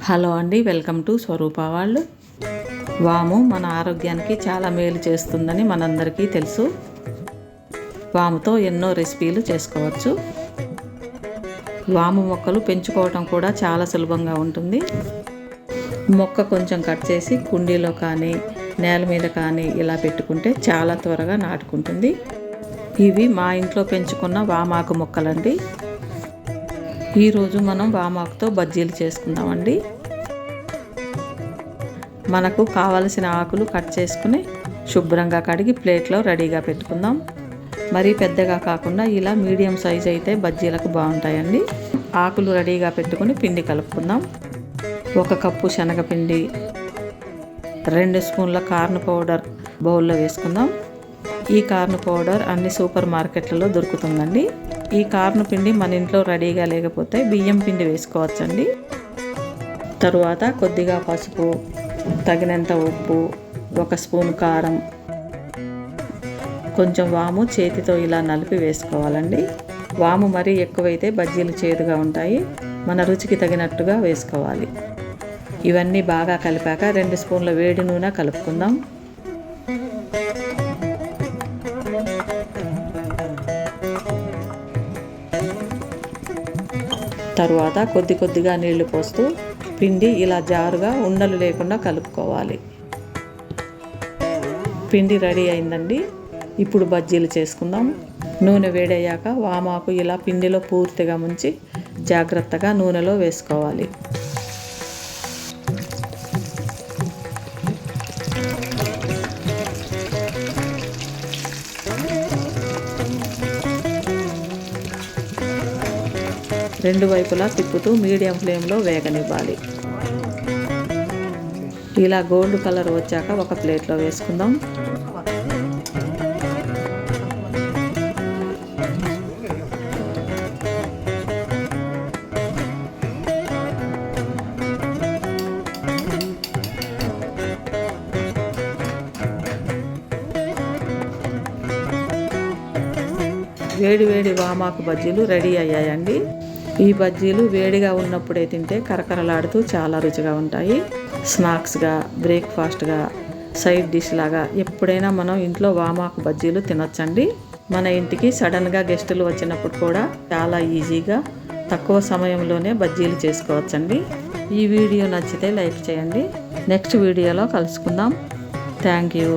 Hello అండి, welcome to స్వరూప వాళ్ళు. వాము మన ఆరోగ్యానికి చాలా మేలు చేస్తుందని మనందరికీ తెలుసు. వాముతో ఎన్నో రెసిపీలు చేసుకోవచ్చు. వాము మొక్కలు పెంచుకోవటం కూడా చాలా సులభంగా ఉంటుంది. మొక్క కొంచెం కట్ చేసి కుండీలో కానీ నేల మీద కానీ ఇలా పెట్టుకుంటే చాలా త్వరగా నాటుకుంటుంది. ఇవి మా ఇంట్లో పెంచుకున్న వామాకు మొక్కలండి. ఈరోజు మనం వామాకుతో బజ్జీలు చేసుకుందామండి. మనకు కావలసిన ఆకులు కట్ చేసుకుని శుభ్రంగా కడిగి ప్లేట్లో రెడీగా పెట్టుకుందాం. మరీ పెద్దగా కాకుండా ఇలా మీడియం సైజ్ అయితే బజ్జీలకు బాగుంటాయండి. ఆకులు రెడీగా పెట్టుకుని పిండి కలుపుకుందాం. 1 కప్పు శనగపిండి, 2 స్పూన్ల కార్న్ పౌడర్ బౌల్లో వేసుకుందాం. ఈ కార్న్ పౌడర్ అన్ని సూపర్ మార్కెట్లలో దొరుకుతుందండి. ఈ కార్న్ పిండి మన ఇంట్లో రెడీగా లేకపోతే బియ్యం పిండి వేసుకోవచ్చండి. తరువాత కొద్దిగా పసుపు, తగినంత ఉప్పు, 1 స్పూన్ కారం, కొంచెం వాము చేతితో ఇలా నలిపి వేసుకోవాలండి. వాము మరీ ఎక్కువైతే బజ్జీలు చేదుగా ఉంటాయి. మన రుచికి తగినట్టుగా వేసుకోవాలి. ఇవన్నీ బాగా కలిపాక 2 స్పూన్ల వేడి నూనె కలుపుకుందాం. తరువాత కొద్దిగా నీళ్లు పోస్తూ పిండి ఇలా జారుగా ఉండలు లేకుండా కలుపుకోవాలి. పిండి రెడీ అయిందండి. ఇప్పుడు బజ్జీలు చేసుకుందాం. నూనె వేడయ్యాక వామాకు ఇలా పిండిలో పూర్తిగా ముంచి జాగ్రత్తగా నూనెలో వేసుకోవాలి. రెండు వైపులా తిప్పుతూ మీడియం ఫ్లేమ్లో వేగనివ్వాలి. ఇలా గోల్డ్ కలర్ వచ్చాక ఒక ప్లేట్లో వేసుకుందాం. వేడి వామాకు బజ్జీలు రెడీ అయ్యాయండి. ఈ బజ్జీలు వేడిగా ఉన్నప్పుడే తింటే కరకరలాడుతూ చాలా రుచిగా ఉంటాయి. స్నాక్స్గా, బ్రేక్ఫాస్ట్గా, సైడ్ డిష్ లాగా ఎప్పుడైనా మనం ఇంట్లో వామాకు బజ్జీలు తినొచ్చండి. మన ఇంటికి సడన్గా గెస్టులు వచ్చినప్పుడు కూడా చాలా ఈజీగా తక్కువ సమయంలోనే బజ్జీలు చేసుకోవచ్చండి. ఈ వీడియో నచ్చితే లైక్ చేయండి. నెక్స్ట్ వీడియోలో కలుసుకుందాం. Thank you.